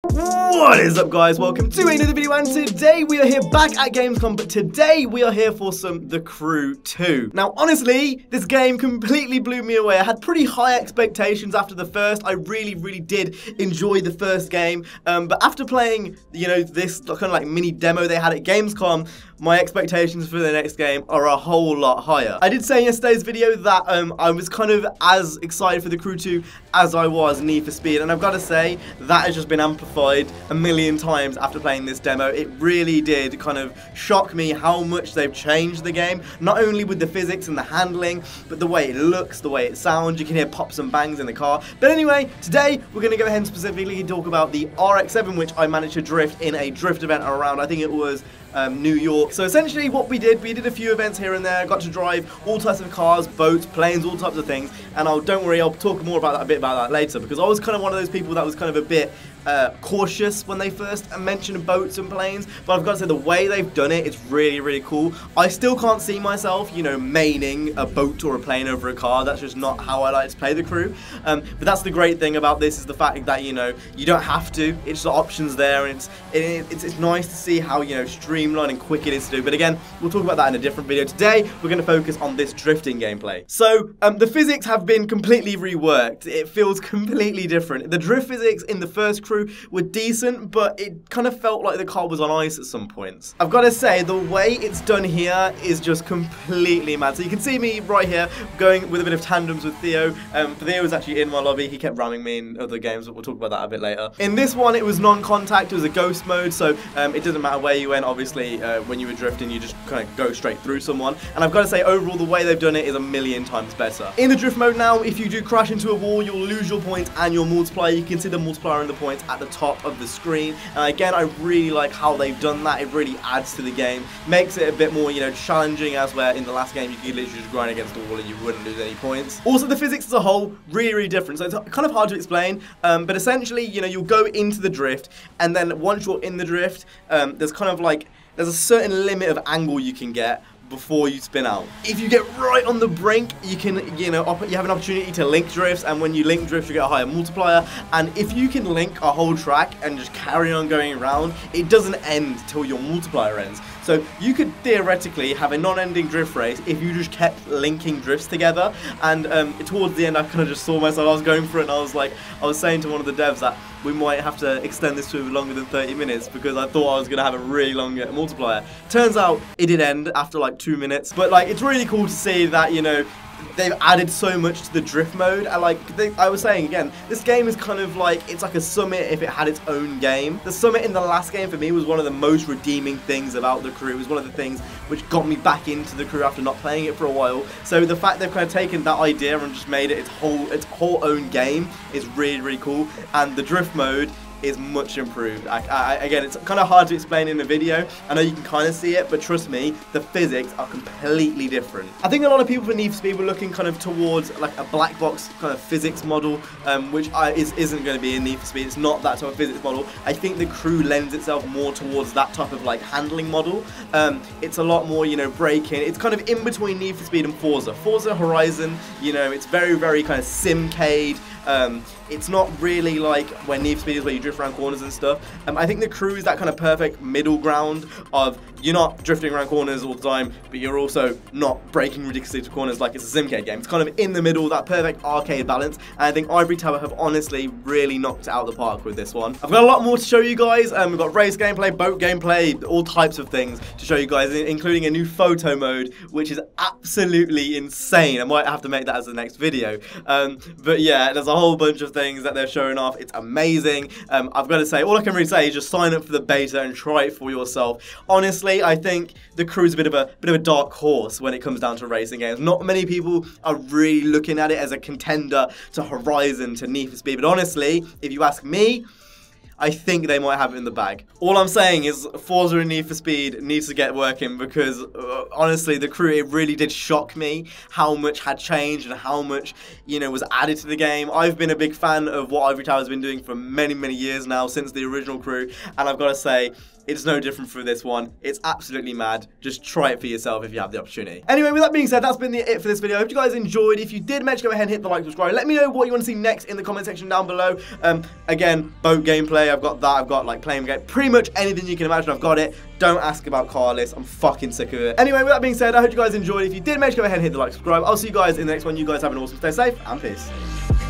What is up, guys? Welcome to another video, and today we are here back at Gamescom, but today we are here for some The Crew 2. Now, honestly, this game completely blew me away. I had pretty high expectations after the first. I really did enjoy the first game, but after playing, this kind of like mini demo they had at Gamescom, my expectations for the next game are a whole lot higher. I did say in yesterday's video that I was kind of as excited for The Crew 2 as I was Need for Speed, and I've got to say, that has just been amplified a million times after playing this demo. It really did kind of shock me how much they've changed the game, not only with the physics and the handling, but the way it looks, the way it sounds. You can hear pops and bangs in the car. But anyway, today we're going to go ahead and specifically talk about the RX7, which I managed to drift in a drift event around, I think it was New York. So essentially what we did a few events here and there, got to drive all types of cars, boats, planes, all types of things, and don't worry, I'll talk more about that, a bit about that later, because I was kind of one of those people that was kind of a bit cautious when they first mentioned boats and planes, but I've got to say the way they've done it, it's really cool. I still can't see myself, maining a boat or a plane over a car. That's just not how I like to play The Crew. But that's the great thing about this, is the fact that, you don't have to. It's the options there, and it's nice to see how, streamlined and quick it is to do. But again, we'll talk about that in a different video. Today, we're going to focus on this drifting gameplay. So, the physics have been completely reworked. It feels completely different. The drift physics in the first Crew were decent, but it kind of felt like the car was on ice at some points. I've got to say, the way it's done here is just completely mad. So you can see me right here going with a bit of tandems with Theo. Theo was actually in my lobby. He kept ramming me in other games, but we'll talk about that a bit later. In this one, it was non-contact. It was a ghost mode, so it doesn't matter where you went. Obviously, when you were drifting, you just kind of go straight through someone. And I've got to say, overall, the way they've done it is a million times better. In the drift mode now, if you do crash into a wall, you'll lose your points and your multiplier. You can see the multiplier and the points at the top of the screen, and again, I really like how they've done that. It really adds to the game, makes it a bit more, challenging, as where in the last game you could literally just grind against the wall and you wouldn't lose any points. Also, the physics as a whole, really different, so it's kind of hard to explain, but essentially, you'll go into the drift, and then once you're in the drift, there's a certain limit of angle you can get before you spin out. If you get right on the brink, you can, you have an opportunity to link drifts, and when you link drifts, you get a higher multiplier. And if you can link a whole track and just carry on going around, it doesn't end till your multiplier ends. So you could theoretically have a non-ending drift race if you just kept linking drifts together. And towards the end, I kind of just saw myself, I was going for it, and I was saying to one of the devs that we might have to extend this to longer than 30 minutes because I thought I was going to have a really long multiplier. Turns out it did end after like 2 minutes. But it's really cool to see that, they've added so much to the drift mode. And I was saying again, this game is kind of it's like a Summit if it had its own game. The Summit in the last game for me was one of the most redeeming things about The Crew. It was one of the things which got me back into The Crew after not playing it for a while. So the fact they've kind of taken that idea and just made it its whole own game is really cool. And the drift mode is much improved. Again, it's kind of hard to explain in a video. I know you can kind of see it, but trust me, the physics are completely different. I think a lot of people for Need for Speed were looking kind of towards like a black box kind of physics model, which isn't going to be in Need for Speed. It's not that type of physics model. I think the Crew lends itself more towards that type of handling model. It's a lot more, braking. It's kind of in between Need for Speed and Forza. Forza Horizon, it's very kind of simcade. It's not really like when Need for Speed is where you drift around corners and stuff. I think the Crew is that kind of perfect middle ground of you're not drifting around corners all the time, but you're also not braking ridiculously to corners like it's a simcade game. It's kind of in the middle, that perfect arcade balance, and I think Ivory Tower have honestly really knocked it out of the park with this one. I've got a lot more to show you guys. We've got race gameplay, boat gameplay, all types of things to show you guys, including a new photo mode, which is absolutely insane. I might have to make that as the next video. But yeah, there's a whole bunch of things that they're showing off. It's amazing. I've got to say, all I can really say is just sign up for the beta and try it for yourself. Honestly, I think the Crew is a bit of a dark horse when it comes down to racing games. Not many people are really looking at it as a contender to Horizon, to Need for Speed, but honestly, if you ask me, I think they might have it in the bag. All I'm saying is Forza and Need for Speed needs to get working because honestly, the Crew, it really did shock me how much had changed and how much, was added to the game. I've been a big fan of what Ivory Tower has been doing for many years now, since the original Crew, and I've got to say, it's no different for this one. It's absolutely mad. Just try it for yourself if you have the opportunity. Anyway, with that being said, that's been it for this video. I hope you guys enjoyed. If you did, make sure to go ahead and hit the like, subscribe. Let me know what you want to see next in the comment section down below. Again, boat gameplay, I've got that. I've got like playing game, pretty much anything you can imagine, I've got it. Don't ask about carless. I'm fucking sick of it. Anyway, with that being said, I hope you guys enjoyed. If you did, make sure to go ahead and hit the like, subscribe. I'll see you guys in the next one. You guys have an awesome, stay safe, and peace.